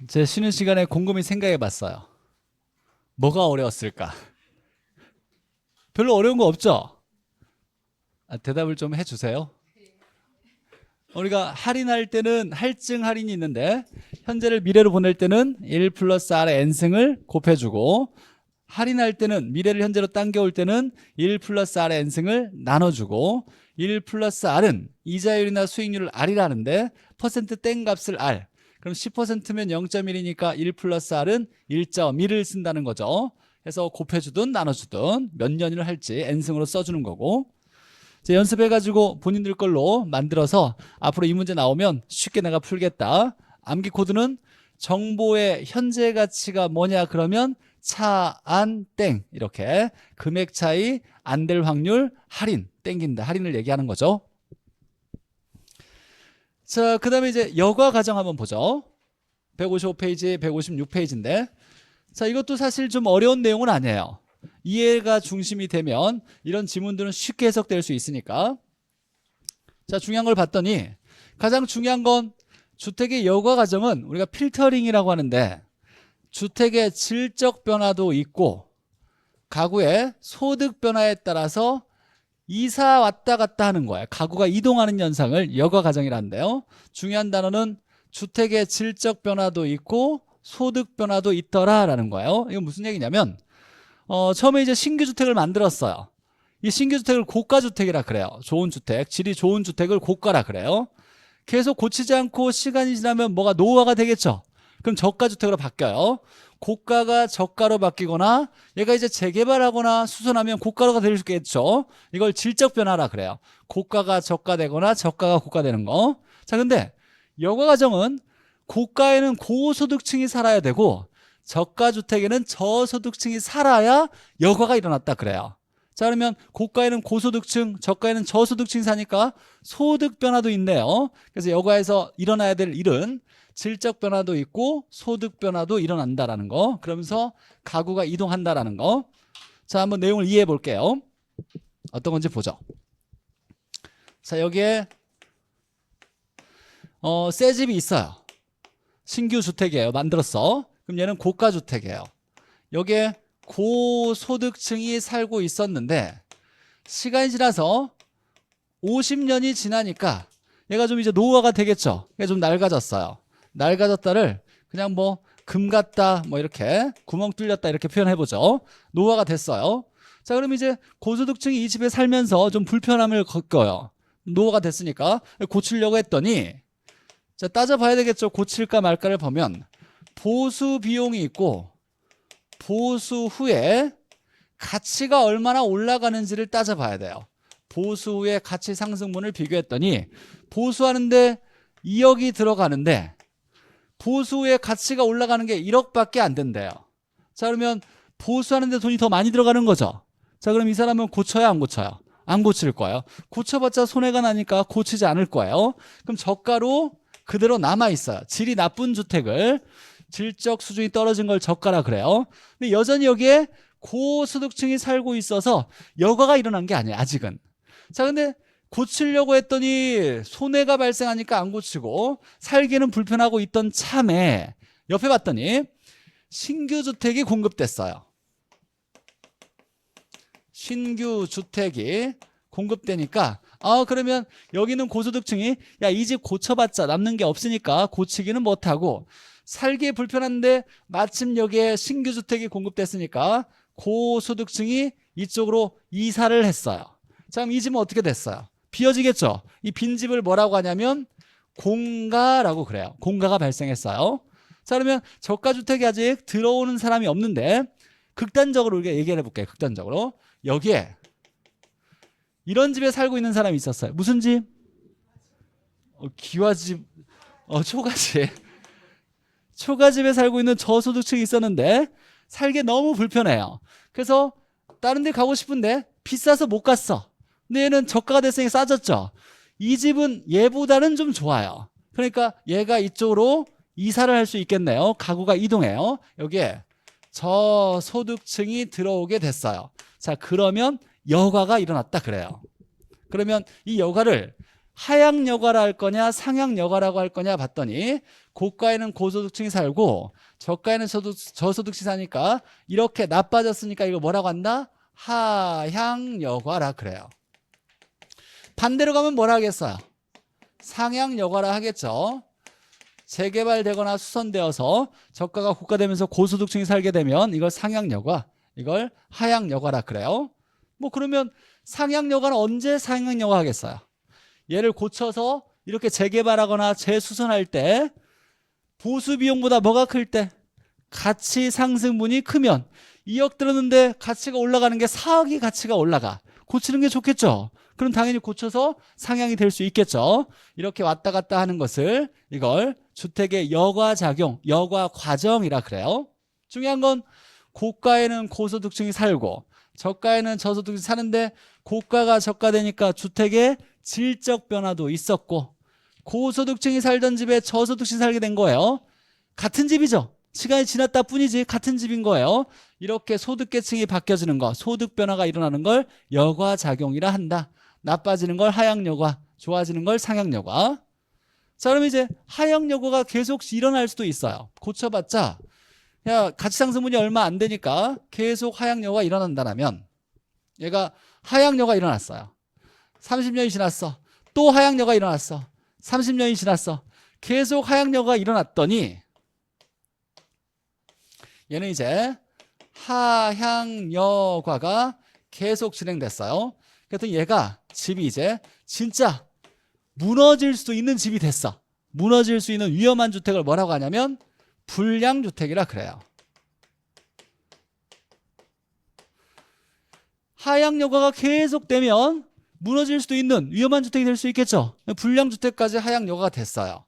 제 쉬는 시간에 곰곰이 생각해 봤어요. 뭐가 어려웠을까? 별로 어려운 거 없죠? 대답을 좀 해주세요. 우리가 할인할 때는 할증 할인이 있는데 현재를 미래로 보낼 때는 1 플러스 R의 N승을 곱해주고, 할인할 때는 미래를 현재로 당겨올 때는 1 플러스 R의 N승을 나눠주고, 1 플러스 R은 이자율이나 수익률을 R이라는데 퍼센트 땡 값을 R, 그럼 10%면 0.1이니까 1 플러스 R은 1.1을 쓴다는 거죠. 해서 곱해주든 나눠주든 몇 년을 할지 N승으로 써주는 거고, 연습해가지고 본인들 걸로 만들어서 앞으로 이 문제 나오면 쉽게 내가 풀겠다. 암기 코드는 정보의 현재 가치가 뭐냐 그러면 차, 안, 땡, 이렇게 금액 차이, 안 될 확률, 할인, 땡긴다. 할인을 얘기하는 거죠. 자, 그 다음에 이제 여과 과정 한번 보죠. 155페이지, 156페이지인데, 자, 이것도 사실 좀 어려운 내용은 아니에요. 이해가 중심이 되면 이런 지문들은 쉽게 해석될 수 있으니까. 자, 중요한 걸 봤더니 가장 중요한 건 주택의 여과 과정은 우리가 필터링이라고 하는데, 주택의 질적 변화도 있고 가구의 소득 변화에 따라서 이사 왔다 갔다 하는 거예요. 가구가 이동하는 현상을 여과 과정이라는데요. 중요한 단어는 주택의 질적 변화도 있고 소득 변화도 있더라라는 거예요. 이건 무슨 얘기냐면, 처음에 이제 신규 주택을 만들었어요. 이 신규 주택을 고가 주택이라 그래요. 좋은 주택, 질이 좋은 주택을 고가라 그래요. 계속 고치지 않고 시간이 지나면 뭐가 노후화가 되겠죠. 그럼 저가 주택으로 바뀌어요. 고가가 저가로 바뀌거나 얘가 이제 재개발하거나 수선하면 고가로가 될 수 있겠죠. 이걸 질적 변화라 그래요. 고가가 저가 되거나 저가가 고가 되는 거. 자, 근데 여과 과정은 고가에는 고소득층이 살아야 되고 저가 주택에는 저소득층이 살아야 여과가 일어났다 그래요. 자, 그러면 고가에는 고소득층, 저가에는 저소득층이 사니까 소득 변화도 있네요. 그래서 여과에서 일어나야 될 일은 질적 변화도 있고 소득 변화도 일어난다라는 거. 그러면서 가구가 이동한다라는 거. 자, 한번 내용을 이해해 볼게요. 어떤 건지 보죠. 자, 여기에 새 집이 있어요. 신규 주택이에요. 만들었어. 그럼 얘는 고가 주택이에요. 여기에 고소득층이 살고 있었는데 시간이 지나서 50년이 지나니까 얘가 좀 이제 노후화가 되겠죠. 얘가 좀 낡아졌어요. 낡아졌다를 그냥 뭐 금 같다, 뭐 이렇게 구멍 뚫렸다 이렇게 표현해보죠. 노후화가 됐어요. 자, 그럼 이제 고소득층이 이 집에 살면서 좀 불편함을 겪어요. 노후화가 됐으니까 고치려고 했더니, 자, 따져봐야 되겠죠. 고칠까 말까를 보면 보수 비용이 있고 보수 후에 가치가 얼마나 올라가는지를 따져봐야 돼요. 보수 후에 가치 상승분을 비교했더니 보수하는데 2억이 들어가는데 보수 후에 가치가 올라가는 게 1억밖에 안 된대요. 자, 그러면 보수하는데 돈이 더 많이 들어가는 거죠. 자, 그럼 이 사람은 고쳐야 안 고쳐요? 안 고칠 거예요. 고쳐봤자 손해가 나니까 고치지 않을 거예요. 그럼 저가로 그대로 남아있어요. 질이 나쁜 주택을, 질적 수준이 떨어진 걸 저가라 그래요. 근데 여전히 여기에 고소득층이 살고 있어서 여과가 일어난 게 아니에요, 아직은. 자, 근데 고치려고 했더니 손해가 발생하니까 안 고치고 살기는 불편하고 있던 참에 옆에 봤더니 신규 주택이 공급됐어요. 신규 주택이 공급되니까, 그러면 여기는 고소득층이 야, 이 집 고쳐봤자 남는 게 없으니까 고치기는 못하고 살기에 불편한데 마침 여기에 신규 주택이 공급됐으니까 고소득층이 이쪽으로 이사를 했어요. 자, 그럼 이 집은 어떻게 됐어요? 비어지겠죠? 이 빈집을 뭐라고 하냐면 공가라고 그래요. 공가가 발생했어요. 자, 그러면 저가주택이 아직 들어오는 사람이 없는데 극단적으로 우리가 얘기를 해볼게요. 극단적으로 여기에 이런 집에 살고 있는 사람이 있었어요. 무슨 집? 기와집, 초가집. 초가집에 살고 있는 저소득층이 있었는데 살기 너무 불편해요. 그래서 다른 데 가고 싶은데 비싸서 못 갔어. 근데 얘는 저가가 됐으니 싸졌죠. 이 집은 얘보다는 좀 좋아요. 그러니까 얘가 이쪽으로 이사를 할 수 있겠네요. 가구가 이동해요. 여기에 저소득층이 들어오게 됐어요. 자, 그러면 여과가 일어났다 그래요. 그러면 이 여과를 하향 여과라 할 거냐 상향 여과라고 할 거냐 봤더니 고가에는 고소득층이 살고 저가에는 저소득층이 사니까 이렇게 나빠졌으니까 이거 뭐라고 한다? 하향여과라 그래요. 반대로 가면 뭐라 하겠어요? 상향여과라 하겠죠. 재개발되거나 수선되어서 저가가 고가되면서 고소득층이 살게 되면 이걸 상향여과, 이걸 하향여과라 그래요. 뭐 그러면 상향여과는 언제 상향여과 하겠어요? 얘를 고쳐서 이렇게 재개발하거나 재수선할 때 보수 비용보다 뭐가 클 때? 가치 상승분이 크면 2억 들었는데 가치가 올라가는 게 4억이 가치가 올라가. 고치는 게 좋겠죠. 그럼 당연히 고쳐서 상향이 될 수 있겠죠. 이렇게 왔다 갔다 하는 것을 이걸 주택의 여과작용, 여과과정이라 그래요. 중요한 건 고가에는 고소득층이 살고 저가에는 저소득층이 사는데 고가가 저가되니까 주택의 질적 변화도 있었고 고소득층이 살던 집에 저소득층이 살게 된 거예요. 같은 집이죠. 시간이 지났다 뿐이지 같은 집인 거예요. 이렇게 소득계층이 바뀌어지는 거, 소득 변화가 일어나는 걸 여과작용이라 한다. 나빠지는 걸 하향여과, 좋아지는 걸 상향여과. 자, 그럼 이제 하향여과가 계속 일어날 수도 있어요. 고쳐봤자 야 가치상승분이 얼마 안 되니까 계속 하향여과가 일어난다면 얘가 하향여과가 일어났어요. 30년이 지났어. 또 하향여과가 일어났어. 30년이 지났어. 계속 하향여과가 일어났더니 얘는 이제 하향여과가 계속 진행됐어요. 그랬더니 얘가 집이 이제 진짜 무너질 수도 있는 집이 됐어. 무너질 수 있는 위험한 주택을 뭐라고 하냐면 불량주택이라 그래요. 하향여과가 계속되면 무너질 수도 있는 위험한 주택이 될 수 있겠죠. 불량주택까지 하향여과가 됐어요.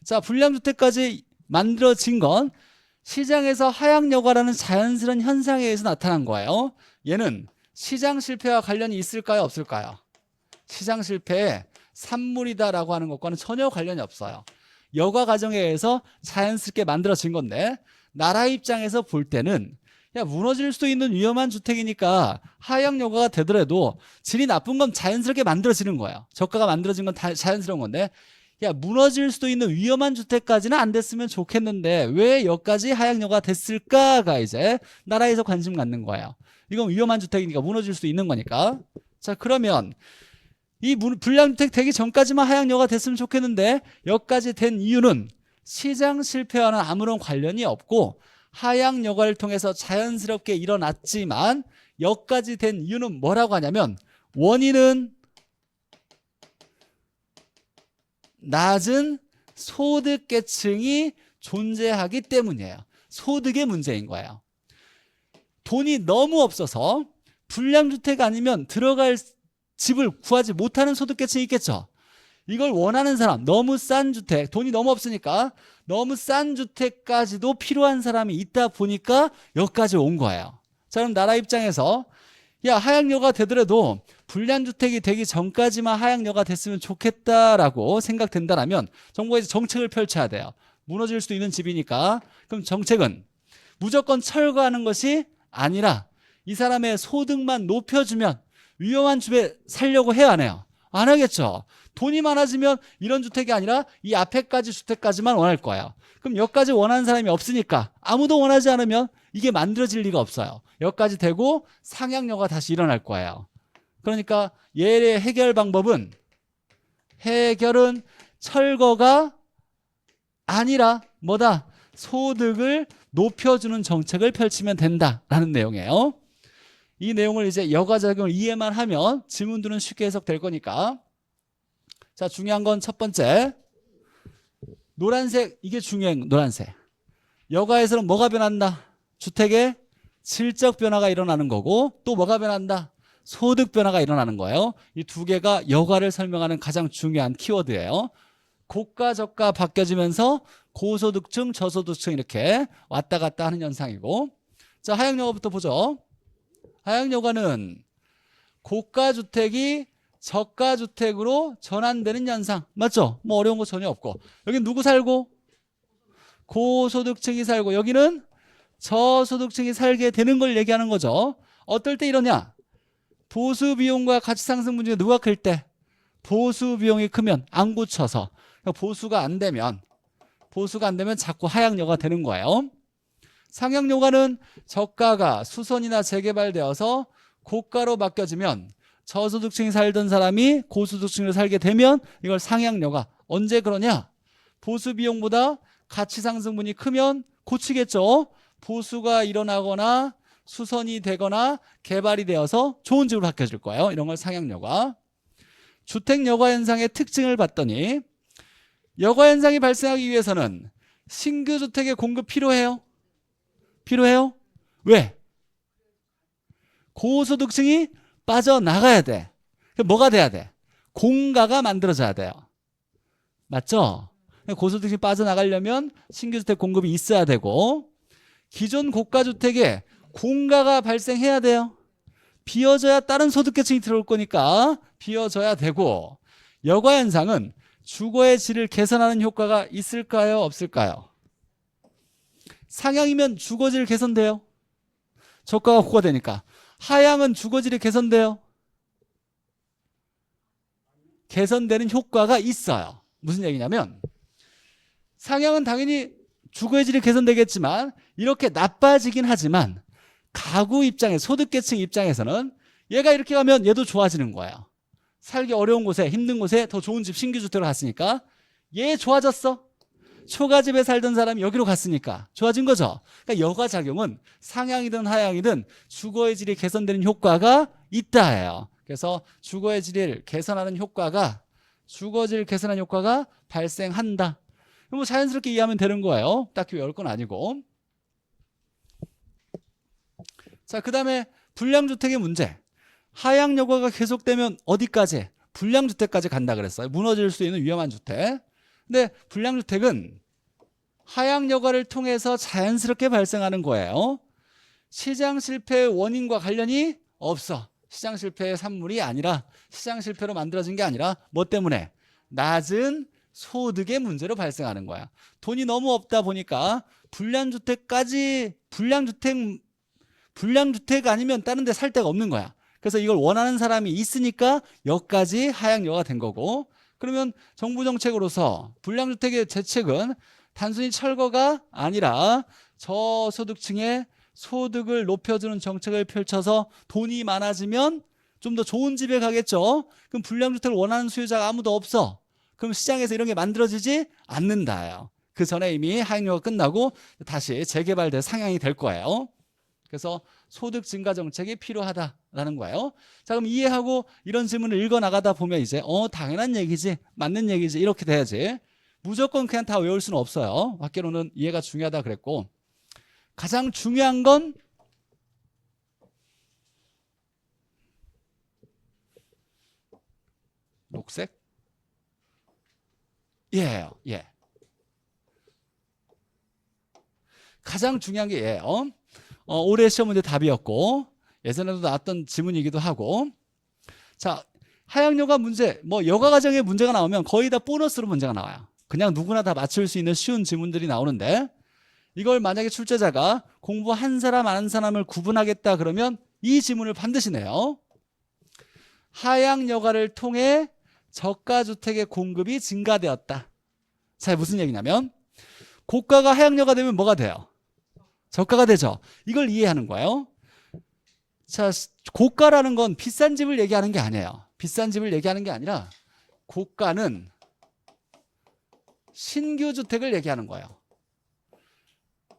자, 불량주택까지 만들어진 건 시장에서 하향여과라는 자연스러운 현상에 의해서 나타난 거예요. 얘는 시장 실패와 관련이 있을까요? 없을까요? 시장 실패에 산물이다라고 하는 것과는 전혀 관련이 없어요. 여과 과정에 의해서 자연스럽게 만들어진 건데 나라 입장에서 볼 때는 야 무너질 수도 있는 위험한 주택이니까 하향여과가 되더라도 질이 나쁜 건 자연스럽게 만들어지는 거예요. 저가가 만들어진 건 다 자연스러운 건데 야 무너질 수도 있는 위험한 주택까지는 안 됐으면 좋겠는데 왜 여기까지 하향여과가 됐을까가 이제 나라에서 관심 갖는 거예요. 이건 위험한 주택이니까 무너질 수도 있는 거니까. 자, 그러면 이 불량주택 되기 전까지만 하향여과가 됐으면 좋겠는데 여기까지 된 이유는 시장 실패와는 아무런 관련이 없고 하향여과를 통해서 자연스럽게 일어났지만 여기까지 된 이유는 뭐라고 하냐면 원인은 낮은 소득계층이 존재하기 때문이에요. 소득의 문제인 거예요. 돈이 너무 없어서 불량주택 아니면 들어갈 집을 구하지 못하는 소득계층이 있겠죠. 이걸 원하는 사람, 너무 싼 주택, 돈이 너무 없으니까 너무 싼 주택까지도 필요한 사람이 있다 보니까 여기까지 온 거예요. 자, 그럼 나라 입장에서 야 하향여과가 되더라도 불량주택이 되기 전까지만 하향여과가 됐으면 좋겠다라고 생각된다면 정부가 이제 정책을 펼쳐야 돼요. 무너질 수도 있는 집이니까. 그럼 정책은 무조건 철거하는 것이 아니라 이 사람의 소득만 높여주면 위험한 집에 살려고 해야 안 해요? 안 하겠죠. 돈이 많아지면 이런 주택이 아니라 이 앞에까지 주택까지만 원할 거예요. 그럼 여기까지 원하는 사람이 없으니까 아무도 원하지 않으면 이게 만들어질 리가 없어요. 여기까지 되고 상향여과가 다시 일어날 거예요. 그러니까 얘의 해결 방법은 해결은 철거가 아니라 뭐다? 소득을 높여주는 정책을 펼치면 된다라는 내용이에요. 이 내용을 이제 여과작용을 이해만 하면 지문들은 쉽게 해석될 거니까. 자, 중요한 건 첫 번째 노란색, 이게 중요한 노란색. 여과에서는 뭐가 변한다? 주택의 질적 변화가 일어나는 거고 또 뭐가 변한다? 소득 변화가 일어나는 거예요. 이 두 개가 여과를 설명하는 가장 중요한 키워드예요. 고가 저가 바뀌어지면서 고소득층 저소득층 이렇게 왔다 갔다 하는 현상이고. 자, 하향여과부터 보죠. 하향여과는 고가주택이 저가주택으로 전환되는 현상. 맞죠? 뭐 어려운 거 전혀 없고. 여기는 누구 살고? 고소득층이 살고 여기는 저소득층이 살게 되는 걸 얘기하는 거죠. 어떨 때 이러냐? 보수비용과 가치상승 문제가 누가 클 때? 보수비용이 크면 안 고쳐서 보수가 안 되면 보수가 안 되면 자꾸 하향여가 되는 거예요. 상향여가는 저가가 수선이나 재개발되어서 고가로 바뀌어지면 저소득층이 살던 사람이 고소득층으로 살게 되면 이걸 상향여가. 언제 그러냐? 보수 비용보다 가치 상승분이 크면 고치겠죠. 보수가 일어나거나 수선이 되거나 개발이 되어서 좋은 집으로 바뀌어질 거예요. 이런 걸 상향여가. 주택여가 현상의 특징을 봤더니 여가 현상이 발생하기 위해서는 신규 주택의 공급 필요해요? 필요해요? 왜? 고소득층이 빠져나가야 돼. 그럼 뭐가 돼야 돼? 공가가 만들어져야 돼요. 맞죠? 고소득층이 빠져나가려면 신규 주택 공급이 있어야 되고 기존 고가주택에 공가가 발생해야 돼요. 비어져야 다른 소득계층이 들어올 거니까 비어져야 되고 여가 현상은 주거의 질을 개선하는 효과가 있을까요? 없을까요? 상향이면 주거질 개선돼요. 저가가 고가되니까. 하향은 주거질이 개선돼요. 개선되는 효과가 있어요. 무슨 얘기냐면 상향은 당연히 주거의 질이 개선되겠지만 이렇게 나빠지긴 하지만 가구 입장에 소득계층 입장에서는 얘가 이렇게 가면 얘도 좋아지는 거예요. 살기 어려운 곳에 힘든 곳에 더 좋은 집 신규 주택으로 갔으니까 얘 좋아졌어. 초가집에 살던 사람이 여기로 갔으니까 좋아진 거죠. 그러니까 여가작용은 상향이든 하향이든 주거의 질이 개선되는 효과가 있다 해요. 그래서 주거의 질을 개선하는 효과가 주거질 개선하는 효과가 발생한다. 뭐 자연스럽게 이해하면 되는 거예요. 딱히 외울 건 아니고. 자, 그 다음에 불량주택의 문제. 하향여가가 계속되면 어디까지? 불량주택까지 간다 그랬어요. 무너질 수 있는 위험한 주택. 근데 불량주택은 하향여가를 통해서 자연스럽게 발생하는 거예요. 시장 실패의 원인과 관련이 없어. 시장 실패의 산물이 아니라 시장 실패로 만들어진 게 아니라 뭐 때문에? 낮은 소득의 문제로 발생하는 거야. 돈이 너무 없다 보니까 불량주택 아니면 다른 데 살 데가 없는 거야. 그래서 이걸 원하는 사람이 있으니까 여기까지 하향여가가 된 거고, 그러면 정부 정책으로서 불량주택의 대책은 단순히 철거가 아니라 저소득층의 소득을 높여주는 정책을 펼쳐서 돈이 많아지면 좀 더 좋은 집에 가겠죠. 그럼 불량주택을 원하는 수요자가 아무도 없어. 그럼 시장에서 이런 게 만들어지지 않는다요. 그 전에 이미 하향여가 끝나고 다시 재개발돼 상향이 될 거예요. 그래서 소득 증가 정책이 필요하다라는 거예요. 자, 그럼 이해하고 이런 질문을 읽어 나가다 보면 이제 당연한 얘기지, 맞는 얘기지 이렇게 돼야지. 무조건 그냥 다 외울 수는 없어요. 밖으로는 이해가 중요하다 그랬고, 가장 중요한 건 녹색? 예요. 예. 가장 중요한 게 예요. 올해 시험 문제 답이었고 예전에도 나왔던 지문이기도 하고. 자, 하향여가 문제, 뭐 여가 과정에 문제가 나오면 거의 다 보너스로 문제가 나와요. 그냥 누구나 다 맞출 수 있는 쉬운 지문들이 나오는데, 이걸 만약에 출제자가 공부 한 사람 안 한 사람을 구분하겠다 그러면 이 지문을 반드시 내요. 하향여가를 통해 저가주택의 공급이 증가되었다. 자, 무슨 얘기냐면 고가가 하향여가 되면 뭐가 돼요? 저가가 되죠. 이걸 이해하는 거예요. 자, 고가라는 건 비싼 집을 얘기하는 게 아니에요. 비싼 집을 얘기하는 게 아니라 고가는 신규 주택을 얘기하는 거예요.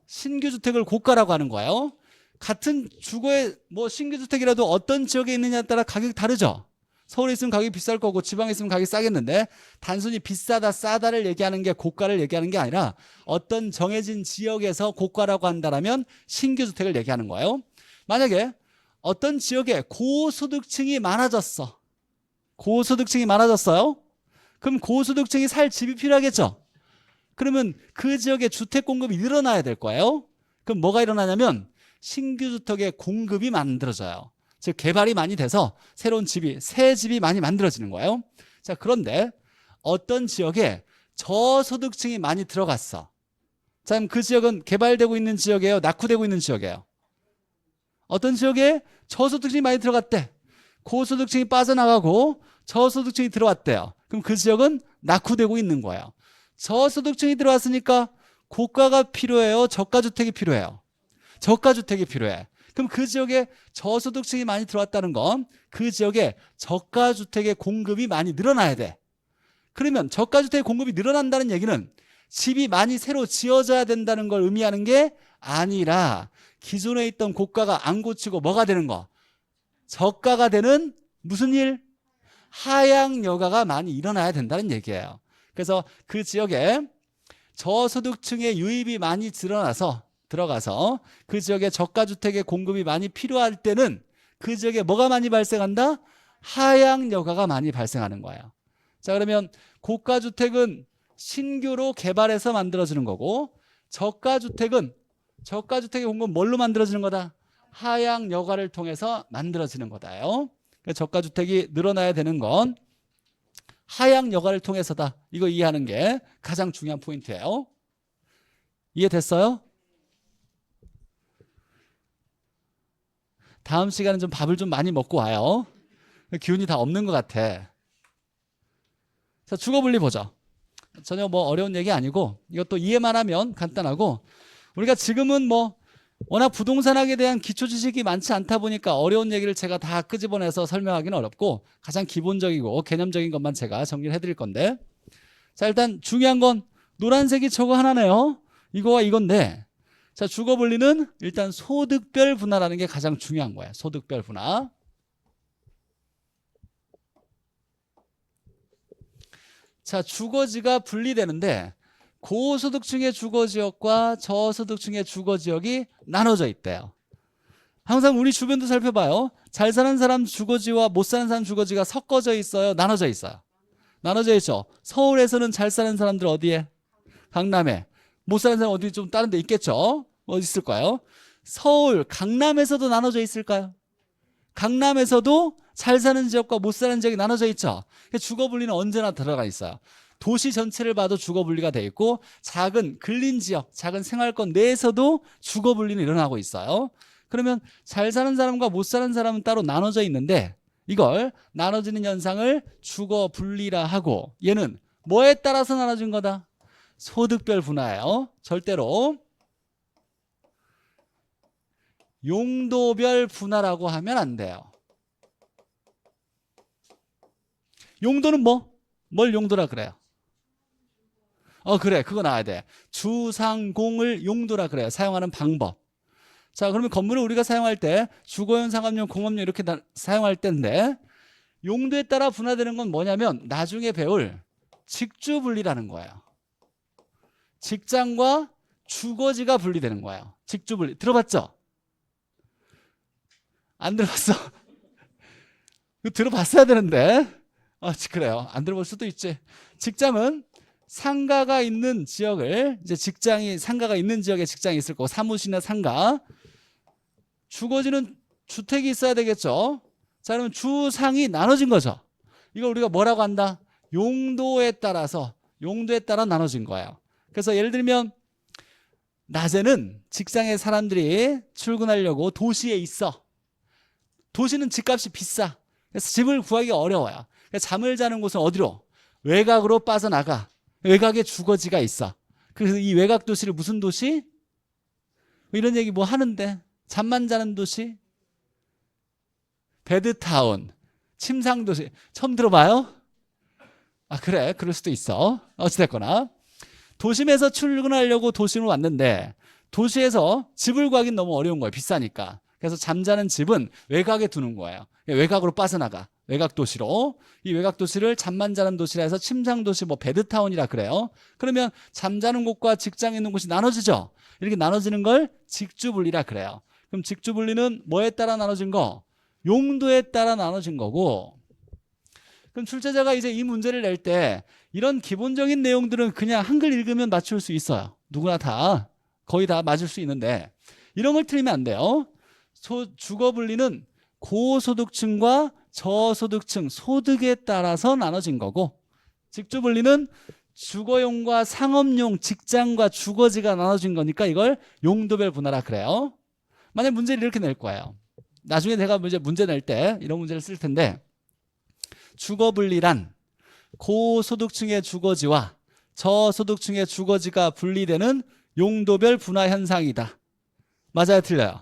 신규 주택을 고가라고 하는 거예요. 같은 주거의 뭐 신규 주택이라도 어떤 지역에 있느냐에 따라 가격이 다르죠. 서울에 있으면 가격이 비쌀 거고 지방에 있으면 가격이 싸겠는데, 단순히 비싸다 싸다를 얘기하는 게 고가를 얘기하는 게 아니라 어떤 정해진 지역에서 고가라고 한다면 신규 주택을 얘기하는 거예요. 만약에 어떤 지역에 고소득층이 많아졌어. 고소득층이 많아졌어요. 그럼 고소득층이 살 집이 필요하겠죠. 그러면 그 지역에 주택 공급이 늘어나야 될 거예요. 그럼 뭐가 일어나냐면 신규 주택의 공급이 만들어져요. 즉 개발이 많이 돼서 새로운 집이, 새 집이 많이 만들어지는 거예요. 자, 그런데 어떤 지역에 저소득층이 많이 들어갔어. 자, 그럼 그 지역은 개발되고 있는 지역이에요? 낙후되고 있는 지역이에요? 어떤 지역에 저소득층이 많이 들어갔대. 고소득층이 빠져나가고 저소득층이 들어왔대요. 그럼 그 지역은 낙후되고 있는 거예요. 저소득층이 들어왔으니까 고가가 필요해요? 저가주택이 필요해요? 저가주택이 필요해. 그럼 그 지역에 저소득층이 많이 들어왔다는 건 그 지역에 저가주택의 공급이 많이 늘어나야 돼. 그러면 저가주택의 공급이 늘어난다는 얘기는 집이 많이 새로 지어져야 된다는 걸 의미하는 게 아니라 기존에 있던 고가가 안 고치고 뭐가 되는 거? 저가가 되는 무슨 일? 하향 여가가 많이 일어나야 된다는 얘기예요. 그래서 그 지역에 저소득층의 유입이 많이 들어가서 그 지역에 저가주택의 공급이 많이 필요할 때는 그 지역에 뭐가 많이 발생한다? 하향 여가가 많이 발생하는 거예요. 자, 그러면 고가주택은 신규로 개발해서 만들어지는 거고 저가주택의 공급은 뭘로 만들어지는 거다? 하향 여가를 통해서 만들어지는 거다요. 저가주택이 늘어나야 되는 건 하향 여가를 통해서다. 이거 이해하는 게 가장 중요한 포인트예요. 이해됐어요? 다음 시간은 좀 밥을 좀 많이 먹고 와요. 기운이 다 없는 것 같아. 자, 주거분리 보죠. 전혀 뭐 어려운 얘기 아니고 이것도 이해만 하면 간단하고 우리가 지금은 뭐 워낙 부동산학에 대한 기초 지식이 많지 않다 보니까 어려운 얘기를 제가 다 끄집어내서 설명하기는 어렵고 가장 기본적이고 개념적인 것만 제가 정리를 해드릴 건데 자, 일단 중요한 건 노란색이 저거 하나네요. 이거와 이건데 자, 주거분리는 일단 소득별 분화라는 게 가장 중요한 거예요. 소득별 분화. 자, 주거지가 분리되는데 고소득층의 주거지역과 저소득층의 주거지역이 나눠져 있대요. 항상 우리 주변도 살펴봐요. 잘 사는 사람 주거지와 못 사는 사람 주거지가 섞어져 있어요? 나눠져 있어요? 나눠져 있죠. 서울에서는 잘 사는 사람들 어디에? 강남에. 못 사는 사람 어디 좀 다른 데 있겠죠? 어디 있을까요? 서울, 강남에서도 나눠져 있을까요? 강남에서도 잘 사는 지역과 못 사는 지역이 나눠져 있죠. 주거분리는 언제나 들어가 있어요. 도시 전체를 봐도 주거분리가 돼 있고 작은 근린 지역, 작은 생활권 내에서도 주거분리는 일어나고 있어요. 그러면 잘 사는 사람과 못 사는 사람은 따로 나눠져 있는데 이걸 나눠지는 현상을 주거분리라 하고 얘는 뭐에 따라서 나눠진 거다? 소득별 분화예요. 절대로 용도별 분화라고 하면 안 돼요. 용도는 뭐? 뭘 용도라 그래요? 그래. 그거 나와야 돼. 주상공을 용도라 그래요. 사용하는 방법. 자, 그러면 건물을 우리가 사용할 때 주거용, 상업용, 공업용 이렇게 사용할 때인데 용도에 따라 분화되는 건 뭐냐면 나중에 배울 직주분리라는 거예요. 직장과 주거지가 분리되는 거예요. 직주분리. 들어봤죠? 안 들어봤어? 들어봤어야 되는데. 그래요. 안 들어볼 수도 있지. 직장은 상가가 있는 지역을 이제 상가가 있는 지역에 직장이 있을 거고 사무실이나 상가. 주거지는 주택이 있어야 되겠죠. 자, 그러면 주상이 나눠진 거죠. 이걸 우리가 뭐라고 한다? 용도에 따라 나눠진 거예요. 그래서 예를 들면 낮에는 직장에 사람들이 출근하려고 도시에 있어. 도시는 집값이 비싸. 그래서 집을 구하기 어려워요. 그래서 잠을 자는 곳은 어디로? 외곽으로 빠져나가. 외곽에 주거지가 있어. 그래서 이 외곽 도시를 무슨 도시? 이런 얘기 뭐 하는데 잠만 자는 도시? 베드타운, 침상도시. 처음 들어봐요? 그래. 그럴 수도 있어. 어찌됐거나 도심에서 출근하려고 도심으로 왔는데 도시에서 집을 구하기는 너무 어려운 거예요. 비싸니까. 그래서 잠자는 집은 외곽에 두는 거예요. 외곽으로 빠져나가. 외곽 도시로. 이 외곽 도시를 잠만 자는 도시라 해서 침상도시, 뭐 베드타운이라 그래요. 그러면 잠자는 곳과 직장에 있는 곳이 나눠지죠. 이렇게 나눠지는 걸 직주분리라 그래요. 그럼 직주분리는 뭐에 따라 나눠진 거? 용도에 따라 나눠진 거고. 그럼 출제자가 이제 이 문제를 낼 때 이런 기본적인 내용들은 그냥 한글 읽으면 맞출 수 있어요. 누구나 다 거의 다 맞을 수 있는데 이런 걸 틀리면 안 돼요. 주거분리는 고소득층과 저소득층 소득에 따라서 나눠진 거고 직주분리는 주거용과 상업용, 직장과 주거지가 나눠진 거니까 이걸 용도별 분화라 그래요. 만약 문제를 이렇게 낼 거예요. 나중에 내가 문제 낼 때 이런 문제를 쓸 텐데 주거분리란 고소득층의 주거지와 저소득층의 주거지가 분리되는 용도별 분화 현상이다. 맞아요, 틀려요?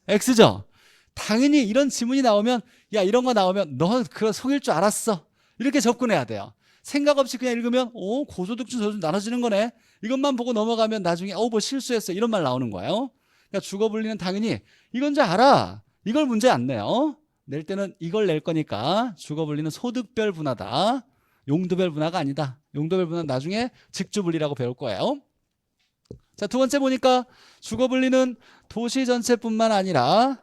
X죠? 당연히 이런 지문이 나오면 야 이런 거 나오면 너 그거 속일 줄 알았어. 이렇게 접근해야 돼요. 생각 없이 그냥 읽으면 오 고소득층 저소득층 나눠지는 거네. 이것만 보고 넘어가면 나중에 뭐 실수했어 이런 말 나오는 거예요. 그러니까 주거 분리는 당연히 이건 줄 알아. 이걸 문제 안 내요. 낼 때는 이걸 낼 거니까 주거 분리는 소득별 분화다. 용도별 분화가 아니다. 용도별 분화는 나중에 직주 분리라고 배울 거예요. 자, 두 번째 보니까 주거 분리는 도시 전체뿐만 아니라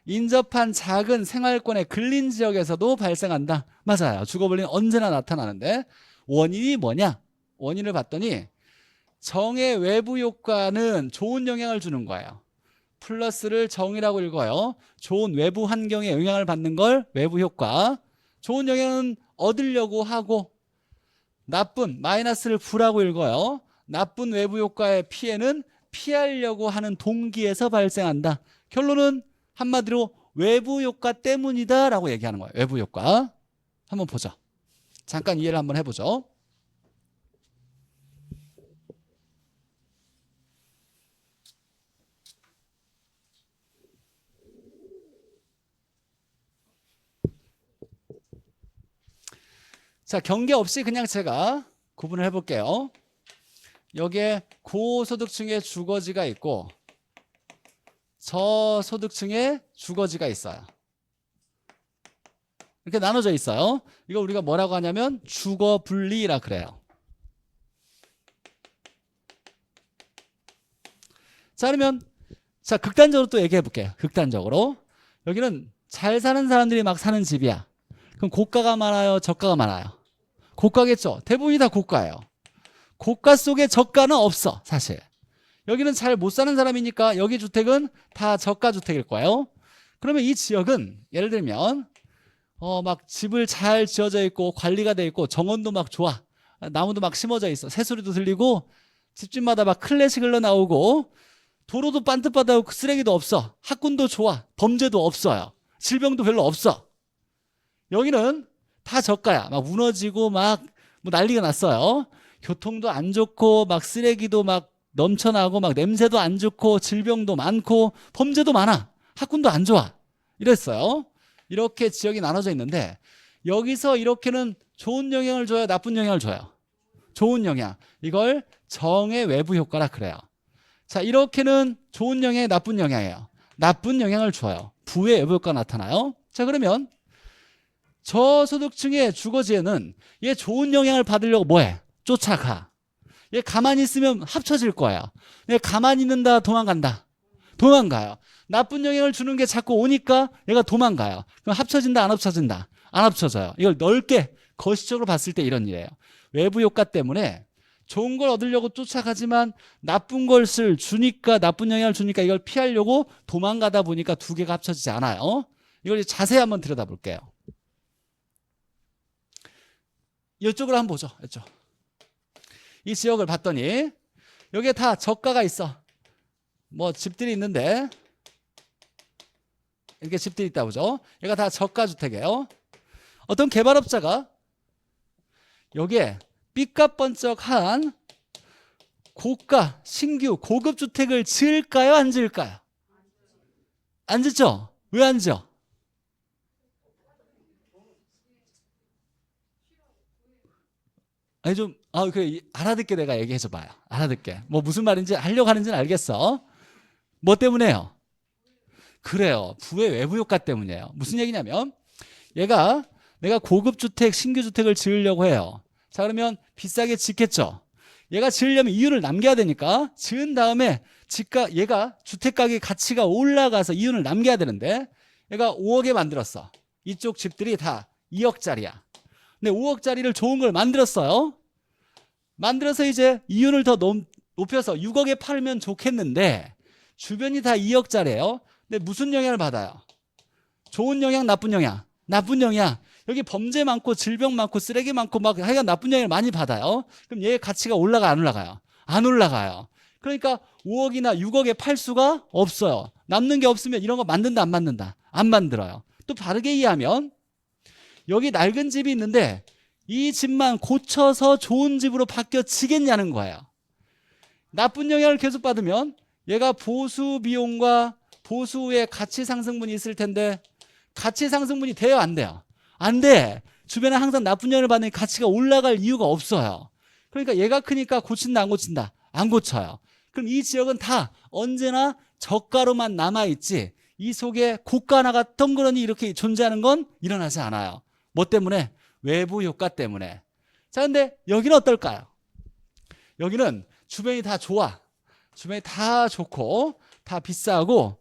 인접한 작은 생활권의 근린 지역에서도 발생한다. 맞아요. 주거 분리는 언제나 나타나는데 원인이 뭐냐? 원인을 봤더니 정의 외부 효과는 좋은 영향을 주는 거예요. 플러스를 정이라고 읽어요. 좋은 외부 환경에 영향을 받는 걸 외부 효과. 좋은 영향은 얻으려고 하고 나쁜 마이너스를 부라고 읽어요. 나쁜 외부 효과의 피해는 피하려고 하는 동기에서 발생한다. 결론은 한마디로 외부 효과 때문이다 라고 얘기하는 거예요. 외부 효과. 한번 보죠. 잠깐 이해를 한번 해보죠. 자, 경계 없이 그냥 제가 구분을 해볼게요. 여기에 고소득층의 주거지가 있고 저소득층의 주거지가 있어요. 이렇게 나눠져 있어요. 이거 우리가 뭐라고 하냐면 주거 분리라 그래요. 자, 그러면 자 극단적으로 또 얘기해 볼게요. 극단적으로 여기는 잘 사는 사람들이 막 사는 집이야. 그럼 고가가 많아요? 저가가 많아요? 고가겠죠. 대부분이 다 고가예요. 고가 속에 저가는 없어 사실. 여기는 잘 못 사는 사람이니까 여기 주택은 다 저가 주택일 거예요. 그러면 이 지역은 예를 들면 막 집을 잘 지어져 있고 관리가 돼 있고 정원도 막 좋아. 나무도 막 심어져 있어. 새소리도 들리고 집집마다 막 클래식 흘러나오고 도로도 반듯반듯하고 쓰레기도 없어. 학군도 좋아. 범죄도 없어요. 질병도 별로 없어. 여기는 다 저가야. 막 무너지고 막 뭐 난리가 났어요. 교통도 안 좋고 막 쓰레기도 막 넘쳐나고 막 냄새도 안 좋고 질병도 많고 범죄도 많아. 학군도 안 좋아. 이랬어요. 이렇게 지역이 나눠져 있는데 여기서 이렇게는 좋은 영향을 줘요? 나쁜 영향을 줘요? 좋은 영향. 이걸 정의 외부 효과라 그래요. 자, 이렇게는 좋은 영향이 나쁜 영향이에요. 나쁜 영향을 줘요. 부의 외부 효과가 나타나요. 자, 그러면 저소득층의 주거지에는 얘 좋은 영향을 받으려고 뭐해? 쫓아가. 얘 가만히 있으면 합쳐질 거야. 얘 가만히 있는다 도망간다. 도망가요. 나쁜 영향을 주는 게 자꾸 오니까 얘가 도망가요. 그럼 합쳐진다 안 합쳐진다? 안 합쳐져요. 이걸 넓게 거시적으로 봤을 때 이런 일이에요. 외부 효과 때문에 좋은 걸 얻으려고 쫓아가지만 나쁜 것을 주니까 나쁜 영향을 주니까 이걸 피하려고 도망가다 보니까 두 개가 합쳐지지 않아요. 이걸 자세히 한번 들여다볼게요. 이쪽으로 한번 보죠. 이쪽. 이 지역을 봤더니 여기에 다 저가가 있어. 뭐 집들이 있는데 이렇게 집들이 있다 보죠. 얘가 다 저가 주택이에요. 어떤 개발업자가 여기에 삐까번쩍한 고가 신규 고급 주택을 지을까요? 안 지을까요? 안 짓죠? 왜 안 지어? 아니 좀 알아듣게 내가 얘기해줘 봐요. 알아듣게. 뭐 무슨 말인지 하려고 하는지는 알겠어. 뭐 때문에요? 그래요. 부의 외부 효과 때문이에요. 무슨 얘기냐면 얘가 내가 고급 주택, 신규 주택을 지으려고 해요. 자, 그러면 비싸게 짓겠죠. 얘가 지으려면 이윤을 남겨야 되니까 지은 다음에 얘가 주택 가격 가치가 올라가서 이윤을 남겨야 되는데 얘가 5억에 만들었어. 이쪽 집들이 다 2억짜리야. 근데 5억짜리를 좋은 걸 만들었어요. 만들어서 이제 이윤을 더 높여서 6억에 팔면 좋겠는데 주변이 다 2억짜리예요. 근데 무슨 영향을 받아요? 좋은 영향, 나쁜 영향? 나쁜 영향. 여기 범죄 많고 질병 많고 쓰레기 많고 막 하여간 나쁜 영향을 많이 받아요. 그럼 얘의 가치가 올라가 안 올라가요? 안 올라가요. 그러니까 5억이나 6억에 팔 수가 없어요. 남는 게 없으면 이런 거 만든다 안 만든다? 안 만들어요. 또 다르게 이해하면 여기 낡은 집이 있는데 이 집만 고쳐서 좋은 집으로 바뀌어지겠냐는 거예요. 나쁜 영향을 계속 받으면 얘가 보수 비용과 보수의 가치 상승분이 있을 텐데 가치 상승분이 돼요, 안 돼요? 안 돼. 주변에 항상 나쁜 영향을 받으니 가치가 올라갈 이유가 없어요. 그러니까 얘가 크니까 고친다, 안 고친다? 안 고쳐요. 그럼 이 지역은 다 언제나 저가로만 남아있지 이 속에 고가 하나가 덩그러니 이렇게 존재하는 건 일어나지 않아요. 뭐 때문에? 외부 효과 때문에. 자, 근데 여기는 어떨까요? 여기는 주변이 다 좋아. 주변이 다 좋고 다 비싸고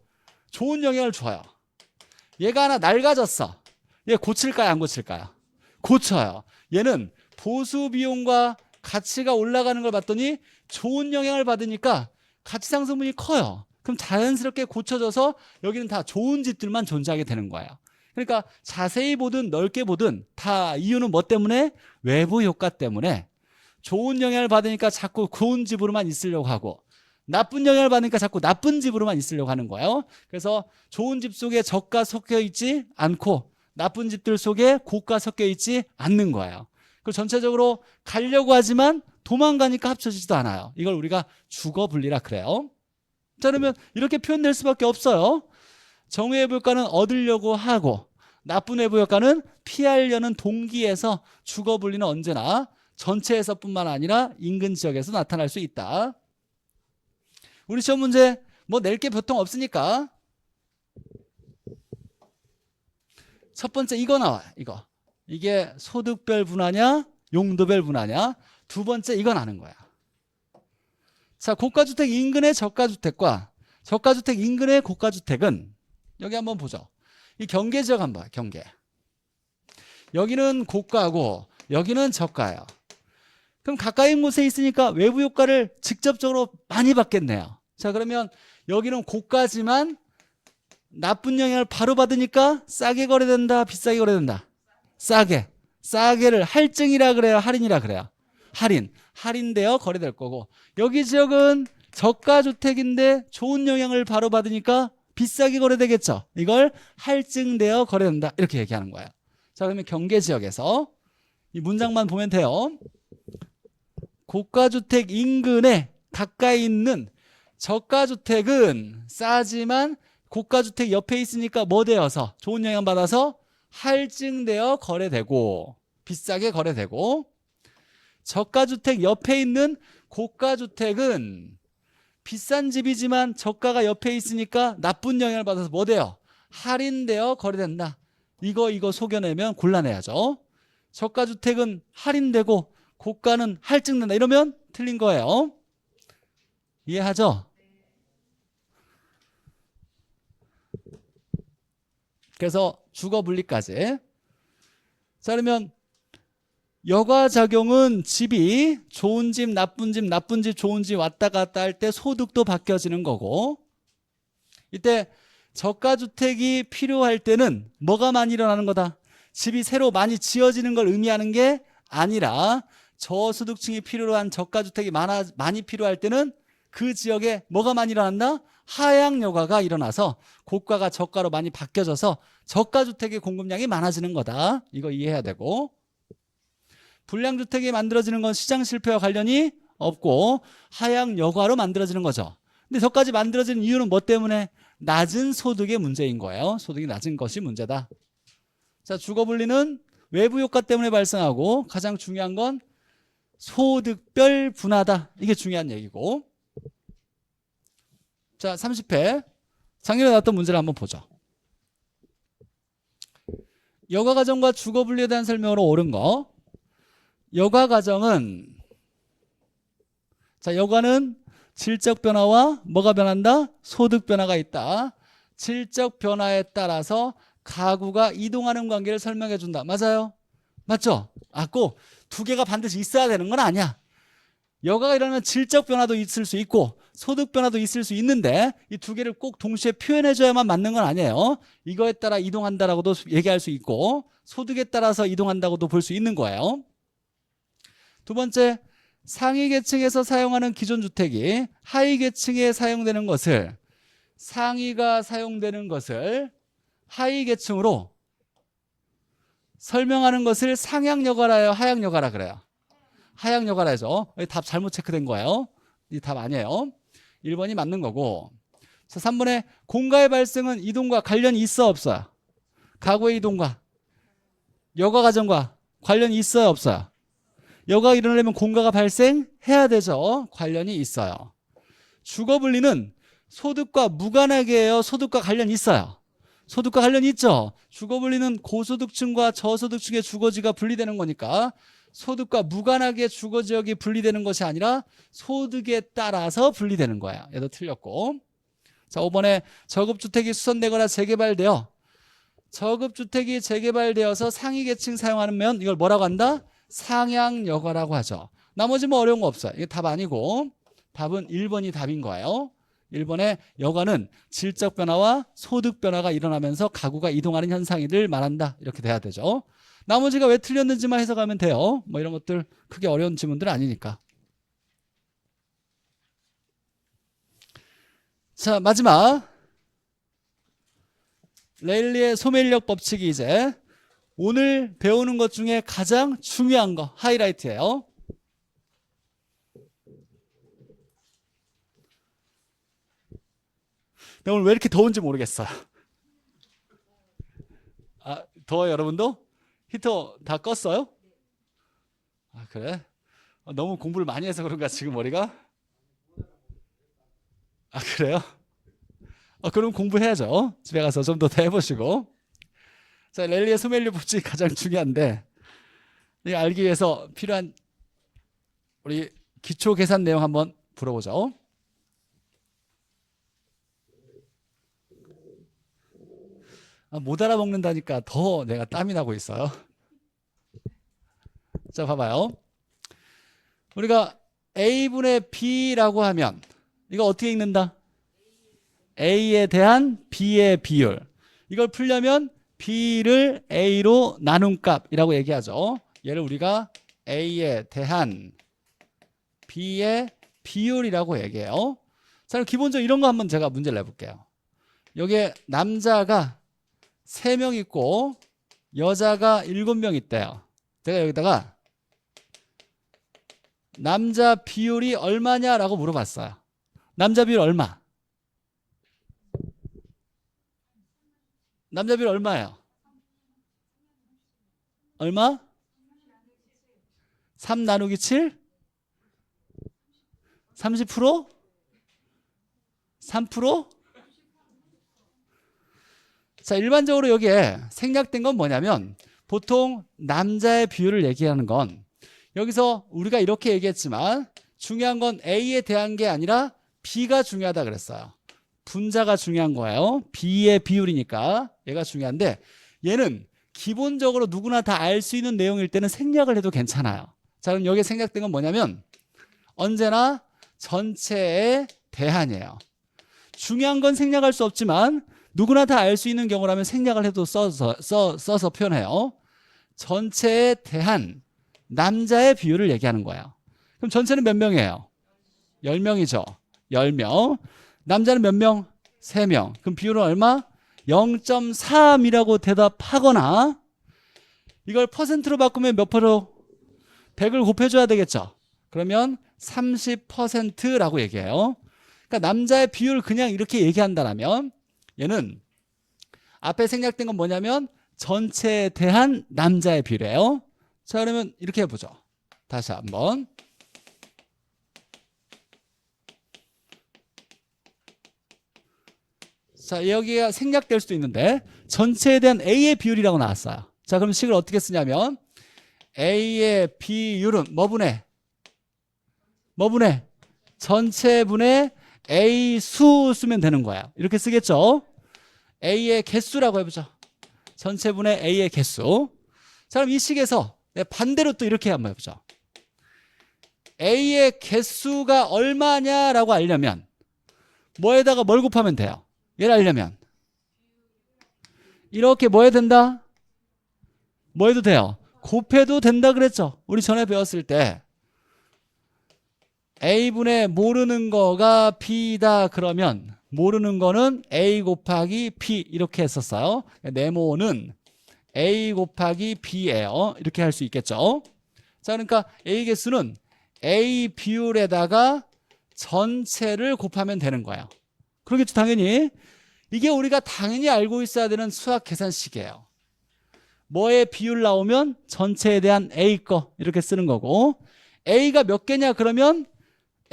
좋은 영향을 줘요. 얘가 하나 낡아졌어. 얘 고칠까요, 안 고칠까요? 고쳐요. 얘는 보수 비용과 가치가 올라가는 걸 봤더니 좋은 영향을 받으니까 가치 상승분이 커요. 그럼 자연스럽게 고쳐져서 여기는 다 좋은 집들만 존재하게 되는 거예요. 그러니까 자세히 보든 넓게 보든 다 이유는 뭐 때문에? 외부 효과 때문에. 좋은 영향을 받으니까 자꾸 좋은 집으로만 있으려고 하고 나쁜 영향을 받으니까 자꾸 나쁜 집으로만 있으려고 하는 거예요. 그래서 좋은 집 속에 저가 섞여 있지 않고 나쁜 집들 속에 고가 섞여 있지 않는 거예요. 그리고 전체적으로 가려고 하지만 도망가니까 합쳐지지도 않아요. 이걸 우리가 주거분리라 그래요. 자, 그러면 이렇게 표현될 수밖에 없어요. 정외부 효과는 얻으려고 하고 나쁜 외부 효과는 피하려는 동기에서 주거분리는 언제나 전체에서뿐만 아니라 인근 지역에서 나타날 수 있다. 우리 시험 문제 뭐 낼 게 보통 없으니까 첫 번째 이거 나와요. 이거. 이게 소득별 분화냐 용도별 분화냐. 두 번째 이건 아는 거야. 자, 고가주택 인근의 저가주택과 저가주택 인근의 고가주택은 여기 한번 보죠. 이 경계지역 한번 봐요. 경계. 여기는 고가고 여기는 저가예요. 그럼 가까이 있는 곳에 있으니까 외부 효과를 직접적으로 많이 받겠네요. 자, 그러면 여기는 고가지만 나쁜 영향을 바로 받으니까 싸게 거래된다, 비싸게 거래된다? 싸게. 싸게를 할증이라 그래요, 할인이라 그래요? 할인되어 거래될 거고, 여기 지역은 저가주택인데 좋은 영향을 바로 받으니까 비싸게 거래되겠죠. 이걸 할증되어 거래된다, 이렇게 얘기하는 거예요. 자, 그러면 경계지역에서 이 문장만 보면 돼요. 고가주택 인근에 가까이 있는 저가주택은 싸지만 고가주택 옆에 있으니까 뭐 되어서 좋은 영향 받아서 할증되어 거래되고 비싸게 거래되고, 저가주택 옆에 있는 고가주택은 비싼 집이지만 저가가 옆에 있으니까 나쁜 영향을 받아서 뭐 돼요? 할인되어 거래된다. 이거 속여내면 곤란해야죠. 저가주택은 할인되고 고가는 할증된다. 이러면 틀린 거예요. 이해하죠? 그래서 주거분리까지. 자, 그러면 여과작용은 집이 좋은 집, 나쁜 집, 나쁜 집, 좋은 집 왔다 갔다 할 때 소득도 바뀌어지는 거고, 이때 저가주택이 필요할 때는 뭐가 많이 일어나는 거다? 집이 새로 많이 지어지는 걸 의미하는 게 아니라 저소득층이 필요로 한 저가주택이 많이 필요할 때는 그 지역에 뭐가 많이 일어난다? 하향 여과가 일어나서 고가가 저가로 많이 바뀌어져서 저가주택의 공급량이 많아지는 거다. 이거 이해해야 되고, 불량주택이 만들어지는 건 시장 실패와 관련이 없고 하향 여과로 만들어지는 거죠. 근데 저까지 만들어지는 이유는 뭐 때문에? 낮은 소득의 문제인 거예요. 소득이 낮은 것이 문제다. 자, 주거분리는 외부 효과 때문에 발생하고 가장 중요한 건 소득별 분화다. 이게 중요한 얘기고. 자, 30회 작년에 나왔던 문제를 한번 보죠. 여가가정과 주거분리에 대한 설명으로 옳은 거. 여가가정은, 자, 여가는 질적 변화와 뭐가 변한다? 소득 변화가 있다. 질적 변화에 따라서 가구가 이동하는 관계를 설명해 준다. 맞아요? 맞죠? 꼭 두 개가 반드시 있어야 되는 건 아니야. 여가가 일어나면 질적 변화도 있을 수 있고 소득 변화도 있을 수 있는데 이 두 개를 꼭 동시에 표현해 줘야만 맞는 건 아니에요. 이거에 따라 이동한다라고도 얘기할 수 있고 소득에 따라서 이동한다고도 볼 수 있는 거예요. 두 번째, 상위 계층에서 사용하는 기존 주택이 하위 계층에 사용되는 것을, 상위가 사용되는 것을 하위 계층으로 설명하는 것을 상향여가라 해요, 하향여가라 그래요? 하향여가라 해죠. 여기 답 잘못 체크된 거예요. 이 답 아니에요. 1번이 맞는 거고. 자, 3번에 공가의 발생은 이동과 관련이 있어 없어요? 가구의 이동과 여가 과정과 관련이 있어요 없어요? 여가가 일어나려면 공가가 발생해야 되죠. 관련이 있어요. 주거 분리는 소득과 무관하게 해요, 소득과 관련이 있어요? 소득과 관련이 있죠. 주거 분리는 고소득층과 저소득층의 주거지가 분리되는 거니까 소득과 무관하게 주거지역이 분리되는 것이 아니라 소득에 따라서 분리되는 거예요. 얘도 틀렸고. 자, 5번에 저급주택이 수선되거나 재개발되어 저급주택이 재개발되어서 상위계층 사용하면 이걸 뭐라고 한다? 상향여가라고 하죠. 나머지 뭐 어려운 거 없어요. 이게 답 아니고 답은 1번이 답인 거예요. 1번에 여가는 질적 변화와 소득 변화가 일어나면서 가구가 이동하는 현상을 말한다. 이렇게 돼야 되죠. 나머지가 왜 틀렸는지만 해석하면 돼요. 뭐 이런 것들 크게 어려운 지문들은 아니니까. 자, 마지막 레일리의 소매인력 법칙이 이제 오늘 배우는 것 중에 가장 중요한 거 하이라이트예요. 오늘 왜 이렇게 더운지 모르겠어요. 아, 더워요 여러분도? 히터 다 껐어요? 아, 그래? 너무 공부를 많이 해서 그런가 지금 머리가? 아, 그래요? 그럼 공부해야죠. 집에 가서 좀 더 해보시고. 자, 랠리의 소멸류 법칙이 가장 중요한데 이거 알기 위해서 필요한 우리 기초 계산 내용 한번 풀어보죠. 못 알아먹는다니까 더 내가 땀이 나고 있어요. 자, 봐봐요. 우리가 A분의 B라고 하면 이거 어떻게 읽는다? A에 대한 B의 비율. 이걸 풀려면 B를 A로 나눈 값이라고 얘기하죠. 얘를 우리가 A에 대한 B의 비율이라고 얘기해요. 자, 그럼 기본적으로 이런 거 한번 제가 문제를 내볼게요. 여기에 남자가 3명 있고 여자가 7명 있대요. 제가 여기다가 남자 비율이 얼마냐라고 물어봤어요. 남자 비율 얼마? 남자 비율 얼마예요? 얼마? 3 나누기 7? 30%? 3%? 자, 일반적으로 여기에 생략된 건 뭐냐면 보통 남자의 비율을 얘기하는 건 여기서 우리가 이렇게 얘기했지만 중요한 건 A에 대한 게 아니라 B가 중요하다 그랬어요. 분자가 중요한 거예요. B의 비율이니까 얘가 중요한데 얘는 기본적으로 누구나 다 알 수 있는 내용일 때는 생략을 해도 괜찮아요. 자, 그럼 여기에 생략된 건 뭐냐면 언제나 전체에 대한이에요. 중요한 건 생략할 수 없지만 누구나 다 알 수 있는 경우라면 생략을 해도 써서 표현해요. 전체에 대한 남자의 비율을 얘기하는 거예요. 그럼 전체는 몇 명이에요? 10명이죠. 10명. 남자는 몇 명? 3명. 그럼 비율은 얼마? 0.3이라고 대답하거나 이걸 퍼센트로 바꾸면 몇 프로? 100을 곱해줘야 되겠죠. 그러면 30%라고 얘기해요. 그러니까 남자의 비율을 그냥 이렇게 얘기한다면 얘는 앞에 생략된 건 뭐냐면 전체에 대한 남자의 비율이에요. 자, 그러면 이렇게 해보죠. 다시 한번. 자, 여기가 생략될 수도 있는데 전체에 대한 A의 비율이라고 나왔어요. 자, 그럼 식을 어떻게 쓰냐면 A의 비율은 뭐 분의? 전체분의 A 수 쓰면 되는 거야. 이렇게 쓰겠죠. A의 개수라고 해보죠. 전체분의 A의 개수. 자, 그럼 이 식에서 반대로 또 이렇게 한번 해보죠. A의 개수가 얼마냐라고 알려면 뭐에다가 뭘 곱하면 돼요? 얘를 알려면 이렇게 뭐 해야 된다? 뭐 해도 돼요? 곱해도 된다 그랬죠. 우리 전에 배웠을 때 A분의 모르는 거가 B다 그러면 모르는 거는 A 곱하기 B 이렇게 했었어요. 네모는 A 곱하기 B예요. 이렇게 할 수 있겠죠. 자, 그러니까 A 개수는 A 비율에다가 전체를 곱하면 되는 거예요. 그러겠죠, 당연히. 이게 우리가 당연히 알고 있어야 되는 수학 계산식이에요. 뭐의 비율 나오면 전체에 대한 A 거 이렇게 쓰는 거고, A가 몇 개냐 그러면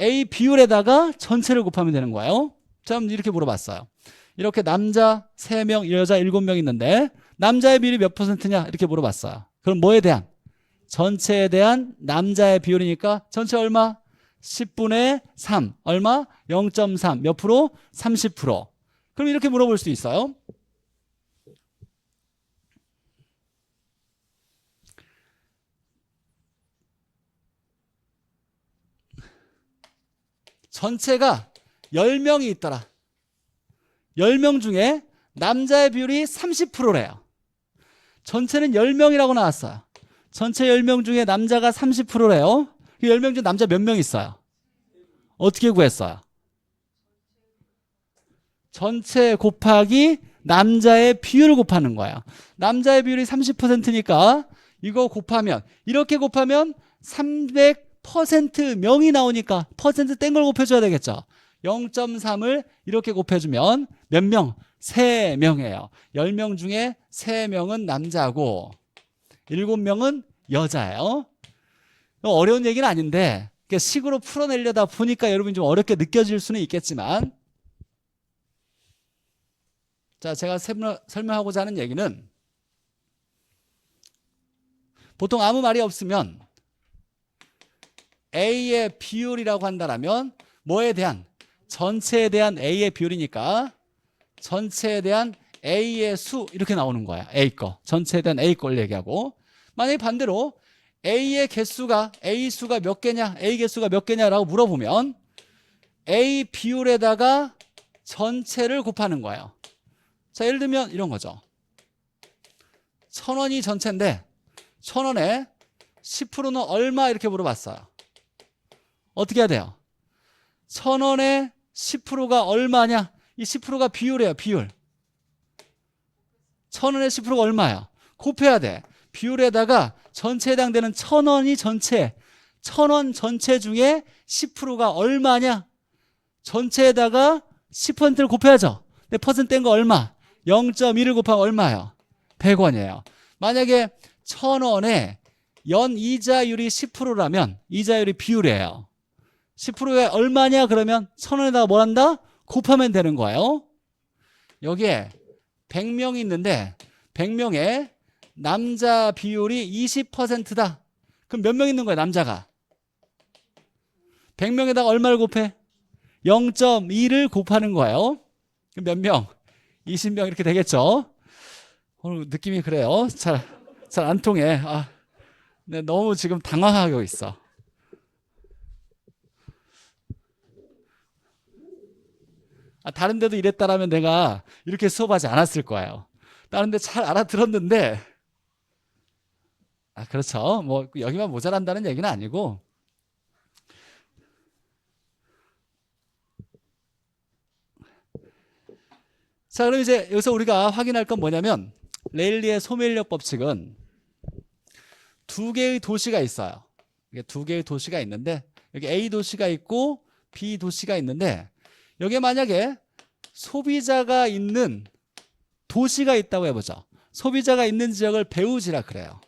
A 비율에다가 전체를 곱하면 되는 거예요. 자, 이렇게 물어봤어요. 이렇게 남자 3명, 여자 7명 있는데 남자의 비율이 몇 %냐 이렇게 물어봤어요. 그럼 뭐에 대한? 전체에 대한 남자의 비율이니까 전체 얼마? 10분의 3 얼마? 0.3 몇 프로? 30%. 그럼 이렇게 물어볼 수 있어요. 전체가 10명이 있더라. 10명 중에 남자의 비율이 30%래요. 전체는 10명이라고 나왔어요. 전체 10명 중에 남자가 30%래요. 10명 중 남자 몇 명 있어요? 어떻게 구했어요? 전체 곱하기 남자의 비율을 곱하는 거예요. 남자의 비율이 30%니까 이거 곱하면, 이렇게 곱하면 300% 명이 나오니까 퍼센트 뗀 걸 곱해줘야 되겠죠. 0.3을 이렇게 곱해주면 몇 명? 3명이에요. 10명 중에 3명은 남자고 7명은 여자예요. 어려운 얘기는 아닌데 식으로 풀어내려다 보니까 여러분이 좀 어렵게 느껴질 수는 있겠지만, 자, 제가 설명하고자 하는 얘기는 보통 아무 말이 없으면 A의 비율이라고 한다면 뭐에 대한? 전체에 대한 A의 비율이니까 전체에 대한 A의 수 이렇게 나오는 거야. A 거. 전체에 대한 A 걸 얘기하고, 만약에 반대로 A의 개수가 A 수가 몇 개냐? A 개수가 몇 개냐라고 물어보면 A 비율에다가 전체를 곱하는 거예요. 자, 예를 들면 이런 거죠. 1,000원이 전체인데 1,000원에 10%는 얼마 이렇게 물어봤어요. 어떻게 해야 돼요? 1,000원에 10%가 얼마냐? 이 10%가 비율이에요. 비율. 1,000원에 10%가 얼마예요? 곱해야 돼. 비율에다가 전체에 해당되는 1,000원이 전체, 1,000원 전체 중에 10%가 얼마냐? 전체에다가 10%를 곱해야죠. 근데 퍼센트 뗀 거 얼마? 0.1을 곱하면 얼마예요? 100원이에요. 만약에 1,000원에 연이자율이 10%라면 이자율이 비율이에요. 10%에 얼마냐 그러면 1,000원에다가 뭘 한다? 곱하면 되는 거예요. 여기에 100명이 있는데 100명에 남자 비율이 20%다. 그럼 몇 명 있는 거예요, 남자가? 100명에다가 얼마를 곱해? 0.2를 곱하는 거예요. 그럼 몇 명? 20명 이렇게 되겠죠? 오늘 느낌이 그래요. 잘 안 통해. 네, 너무 지금 당황하고 있어. 다른 데도 이랬다라면 내가 이렇게 수업하지 않았을 거예요. 다른 데 잘 알아들었는데, 그렇죠. 뭐 여기만 모자란다는 얘기는 아니고, 자, 그럼 이제 여기서 우리가 확인할 건 뭐냐면, 레일리의 소멸력 법칙은 두 개의 도시가 있어요. 이게 두 개의 도시가 있는데, 여기 A 도시가 있고 B 도시가 있는데, 여기에 만약에 소비자가 있는 도시가 있다고 해보죠. 소비자가 있는 지역을 배후지라 그래요.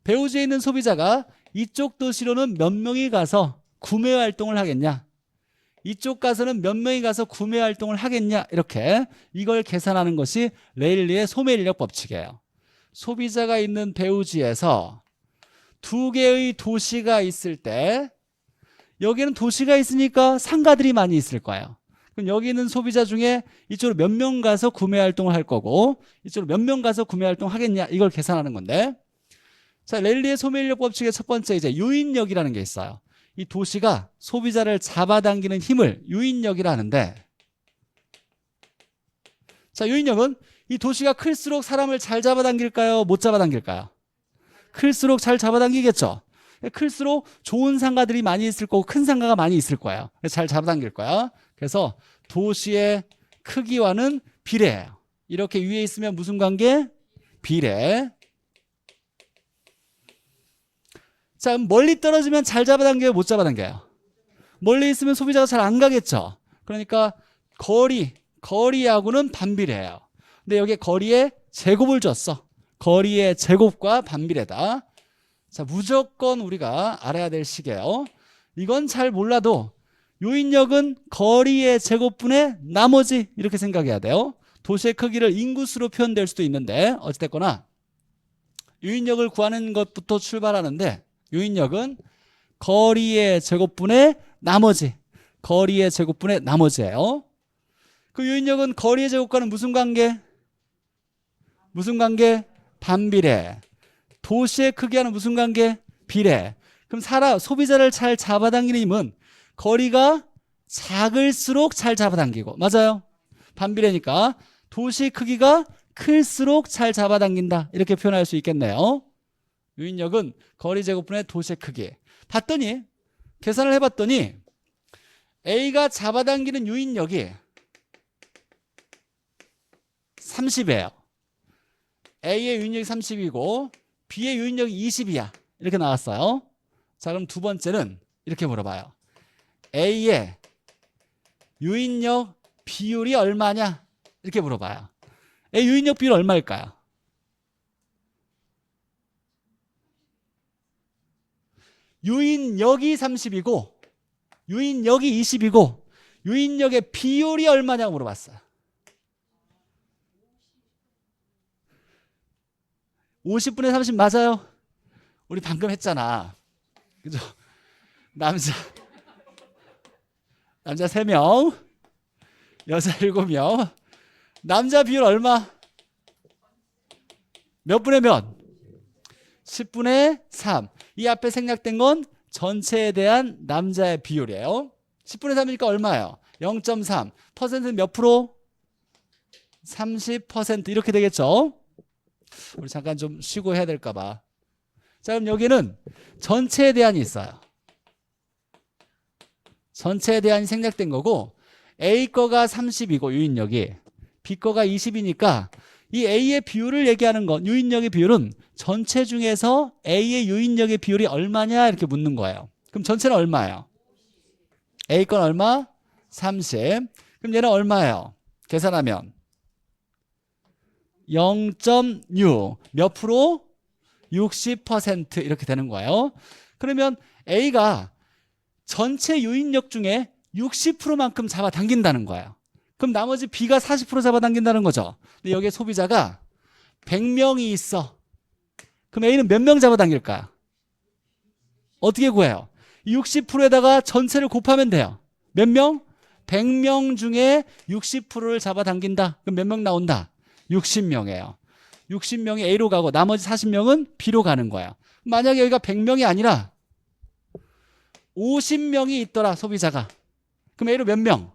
배후지에 있는 소비자가 이쪽 도시로는 몇 명이 가서 구매 활동을 하겠냐, 이쪽 가서는 몇 명이 가서 구매 활동을 하겠냐, 이렇게 이걸 계산하는 것이 레일리의 소매인력 법칙이에요. 소비자가 있는 배후지에서 두 개의 도시가 있을 때, 여기는 도시가 있으니까 상가들이 많이 있을 거예요. 그럼 여기 있는 소비자 중에 이쪽으로 몇 명 가서 구매 활동을 할 거고 이쪽으로 몇 명 가서 구매 활동을 하겠냐, 이걸 계산하는 건데, 자, 레일리의 소매인력 법칙의 첫 번째 이제 유인력이라는 게 있어요. 이 도시가 소비자를 잡아당기는 힘을 유인력이라 하는데, 자, 유인력은 이 도시가 클수록 사람을 잘 잡아당길까요? 못 잡아당길까요? 클수록 잘 잡아당기겠죠. 클수록 좋은 상가들이 많이 있을 거고 큰 상가가 많이 있을 거예요. 잘 잡아당길 거야. 그래서 도시의 크기와는 비례해요. 이렇게 위에 있으면 무슨 관계? 비례. 자, 멀리 떨어지면 잘 잡아당겨요, 못 잡아당겨요? 멀리 있으면 소비자가 잘 안 가겠죠. 그러니까 거리하고는 반비례예요. 근데 여기 거리의 제곱을 줬어. 거리의 제곱과 반비례다. 자, 무조건 우리가 알아야 될 식이에요. 이건 잘 몰라도 요인력은 거리의 제곱분의 나머지 이렇게 생각해야 돼요. 도시의 크기를 인구수로 표현될 수도 있는데 어찌됐거나 요인력을 구하는 것부터 출발하는데 요인력은 거리의 제곱분의 나머지, 거리의 제곱분의 나머지예요. 그 요인력은 거리의 제곱과는 무슨 관계? 무슨 관계? 반비례. 도시의 크기와는 무슨 관계? 비례. 그럼 소비자를 잘 잡아당기는 힘은 거리가 작을수록 잘 잡아당기고, 맞아요? 반비례니까 도시 크기가 클수록 잘 잡아당긴다, 이렇게 표현할 수 있겠네요. 요인력은 거리 제곱분의 도시의 크기. 봤더니 계산을 해봤더니 A가 잡아당기는 요인력이 30이에요. A의 요인력이 30이고 B의 요인력이 20이야. 이렇게 나왔어요. 자, 그럼 두 번째는 이렇게 물어봐요. A의 요인력 비율이 얼마냐? 이렇게 물어봐요. A 요인력 비율 얼마일까요? 요인력이 30이고 요인력이 20이고 요인력의 비율이 얼마냐고 물어봤어요. 50분의 30 맞아요? 우리 방금 했잖아. 그죠? 남자 3명, 여자 7명. 남자 비율 얼마? 몇 분의 몇? 10분의 3. 이 앞에 생략된 건 전체에 대한 남자의 비율이에요. 10분의 3이니까 얼마예요? 0.3. 퍼센트는 몇 프로? 30% 이렇게 되겠죠? 우리 잠깐 좀 쉬고 해야 될까 봐. 자, 그럼 여기는 전체에 대한이 있어요. 전체에 대한이 생략된 거고 A 거가 30이고 요인력이 B 거가 20이니까 이 A의 비율을 얘기하는 건 요인력의 비율은 전체 중에서 A의 요인력의 비율이 얼마냐 이렇게 묻는 거예요. 그럼 전체는 얼마예요? A 건 얼마? 30. 그럼 얘는 얼마예요? 계산하면 0.6 몇 프로? 60% 이렇게 되는 거예요. 그러면 A가 전체 요인력 중에 60%만큼 잡아당긴다는 거예요. 그럼 나머지 B가 40% 잡아당긴다는 거죠. 근데 여기에 소비자가 100명이 있어. 그럼 A는 몇 명 잡아당길까요? 어떻게 구해요? 60%에다가 전체를 곱하면 돼요. 몇 명? 100명 중에 60%를 잡아당긴다. 그럼 몇 명 나온다? 60명이에요. 60명이 A로 가고 나머지 40명은 B로 가는 거예요. 만약에 여기가 100명이 아니라 50명이 있더라, 소비자가. 그럼 A로 몇 명?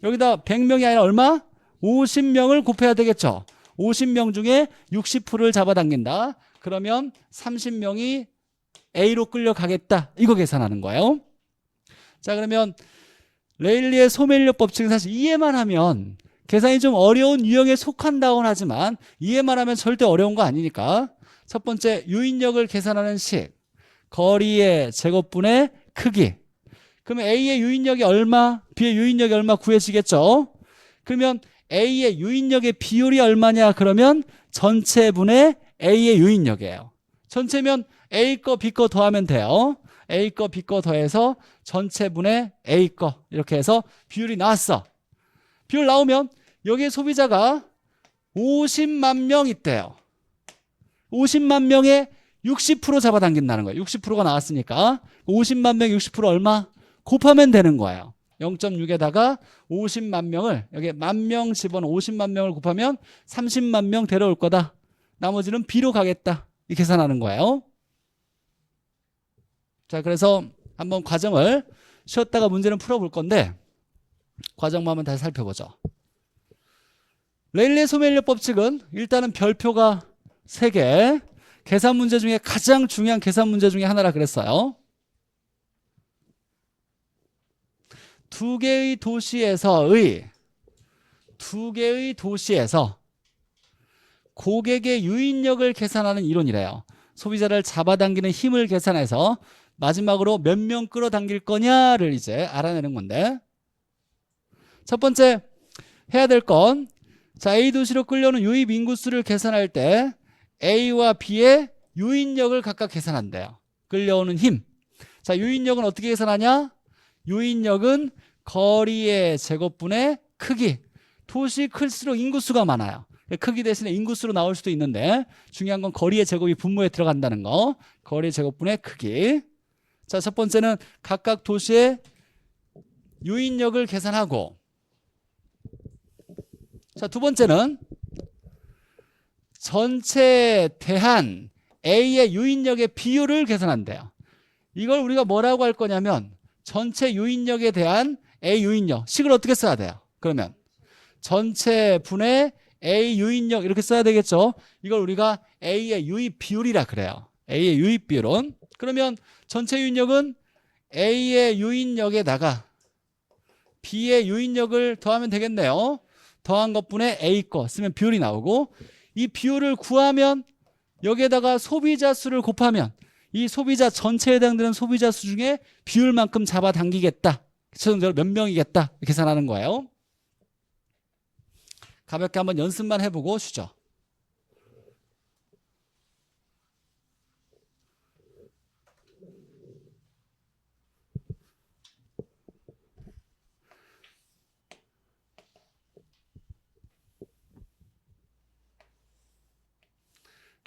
여기다 100명이 아니라 얼마? 50명을 곱해야 되겠죠. 50명 중에 60%를 잡아당긴다. 그러면 30명이 A로 끌려가겠다. 이거 계산하는 거예요. 자, 그러면 레일리의 소멸력 법칙은 사실 이해만 하면 계산이 좀 어려운 유형에 속한다곤 하지만 이해만 하면 절대 어려운 거 아니니까. 첫 번째, 요인력을 계산하는 식. 거리의 제곱분의 크기. 그러면 A의 요인력이 얼마? B의 요인력이 얼마 구해지겠죠? 그러면 A의 요인력의 비율이 얼마냐? 그러면 전체분의 A의 요인력이에요. 전체면 A 거 B 거 더하면 돼요. A 거 B 거 더해서 전체분의 A 거 이렇게 해서 비율이 나왔어. 비율 나오면 여기에 소비자가 50만 명 있대요. 50만 명에 60% 잡아당긴다는 거예요. 60%가 나왔으니까 50만 명 60% 얼마? 곱하면 되는 거예요. 0.6에다가 50만 명을 여기 만 명 집어넣어 50만 명을 곱하면 30만 명 데려올 거다. 나머지는 B로 가겠다. 이 계산하는 거예요. 자, 그래서 한번 과정을 쉬었다가 문제는 풀어볼 건데 과정만 한번 다시 살펴보죠. 레일리의 소멸력 법칙은 일단은 별표가 3개. 계산 문제 중에 가장 중요한 계산 문제 중에 하나라 그랬어요. 2개의 도시에서의 두 개의 도시에서 고객의 유인력을 계산하는 이론이래요. 소비자를 잡아당기는 힘을 계산해서 마지막으로 몇 명 끌어당길 거냐를 이제 알아내는 건데, 첫 번째 해야 될 건, 자, A 도시로 끌려오는 유입 인구수를 계산할 때 A와 B의 유인력을 각각 계산한대요. 끌려오는 힘. 자, 유인력은 어떻게 계산하냐? 유인력은 거리의 제곱분의 크기. 도시 클수록 인구수가 많아요. 크기 대신에 인구수로 나올 수도 있는데 중요한 건 거리의 제곱이 분모에 들어간다는 거. 거리의 제곱분의 크기. 자, 첫 번째는 각각 도시의 유인력을 계산하고, 자, 두 번째는 전체에 대한 A의 유인력의 비율을 계산한대요. 이걸 우리가 뭐라고 할 거냐면 전체 유인력에 대한 A 유인력 식을 어떻게 써야 돼요? 그러면 전체 분의 A 유인력 이렇게 써야 되겠죠. 이걸 우리가 A의 유입 비율이라 그래요. A의 유입 비율은, 그러면 전체 유인력은 A의 유인력에다가 B의 유인력을 더하면 되겠네요. 더한 것분의 A 거 쓰면 비율이 나오고, 이 비율을 구하면 여기에다가 소비자 수를 곱하면 이 소비자 전체에 해당되는 소비자 수 중에 비율만큼 잡아당기겠다. 최종적으로 몇 명이겠다. 계산하는 거예요. 가볍게 한번 연습만 해보고 쉬죠.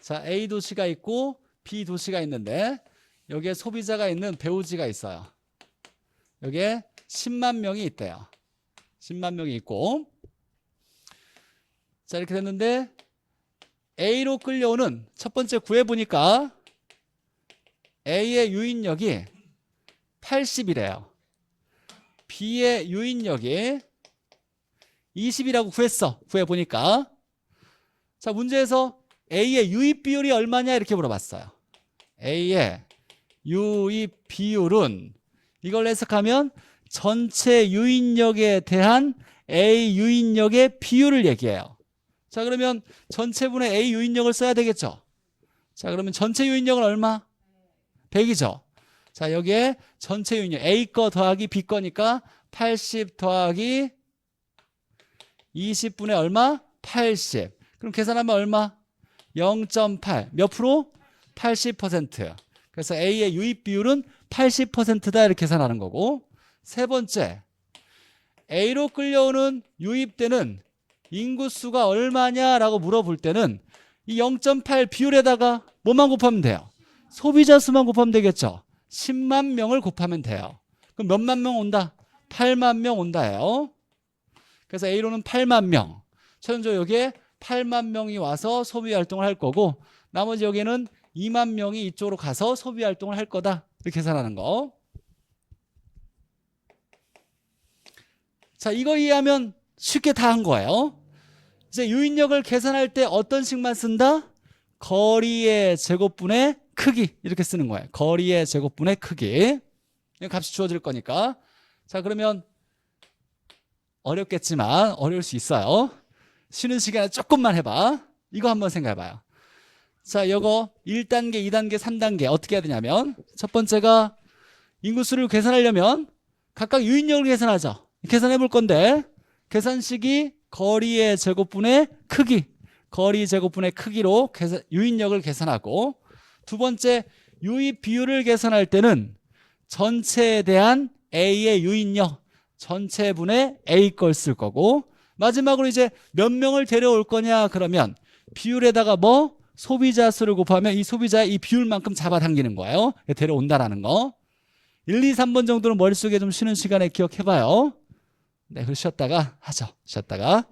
자, A 도시가 있고 B 도시가 있는데 여기에 소비자가 있는 배우지가 있어요. 여기에 10만 명이 있대요. 10만 명이 있고, 자, 이렇게 됐는데 A로 끌려오는 첫 번째 구해보니까 A의 유인력이 80이래요. B의 유인력이 20이라고 구해보니까, 자, 문제에서 A의 유입 비율이 얼마냐 이렇게 물어봤어요. A의 유입 비율은, 이걸 해석하면 전체 유인력에 대한 A 유인력의 비율을 얘기해요. 자, 그러면 전체분의 A 유인력을 써야 되겠죠. 자, 그러면 전체 유인력은 얼마? 100이죠. 자, 여기에 전체 유인력 A 거 더하기 B 거니까 80 더하기 20분의 얼마? 80. 그럼 계산하면 얼마? 0.8. 몇 프로? 80%. 그래서 A의 유입 비율은 80%다 이렇게 계산하는 거고, 세 번째, A로 끌려오는 유입되는 인구수가 얼마냐라고 물어볼 때는 이 0.8 비율에다가 뭐만 곱하면 돼요? 소비자 수만 곱하면 되겠죠. 10만 명을 곱하면 돼요. 그럼 몇만 명 온다? 8만 명 온다예요. 그래서 A로는 8만 명. 최종적으로 여기에 8만 명이 와서 소비 활동을 할 거고, 나머지 여기는 2만 명이 이쪽으로 가서 소비 활동을 할 거다. 이렇게 계산하는 거. 자, 이거 이해하면 쉽게 다 한 거예요. 이제 유인력을 계산할 때 어떤 식만 쓴다? 거리의 제곱분의 크기 이렇게 쓰는 거예요. 거리의 제곱분의 크기. 값이 주어질 거니까. 자, 그러면 어렵겠지만 어려울 수 있어요. 쉬는 시간에 조금만 해봐. 이거 한번 생각해봐요. 자, 이거 1단계, 2단계, 3단계 어떻게 해야 되냐면, 첫 번째가 인구수를 계산하려면 각각 유인력을 계산하죠. 계산해 볼 건데, 계산식이 거리의 제곱분의 크기, 거리 제곱분의 크기로 유인력을 계산하고, 두 번째 유입 비율을 계산할 때는 전체에 대한 A의 유인력, 전체분의 A 걸 쓸 거고, 마지막으로 이제 몇 명을 데려올 거냐 그러면 비율에다가 뭐? 소비자 수를 곱하면 이 소비자의 이 비율만큼 잡아당기는 거예요. 데려온다라는 거. 1, 2, 3번 정도는 머릿속에 좀 쉬는 시간에 기억해봐요. 네, 그리고 쉬었다가 하죠. 쉬었다가.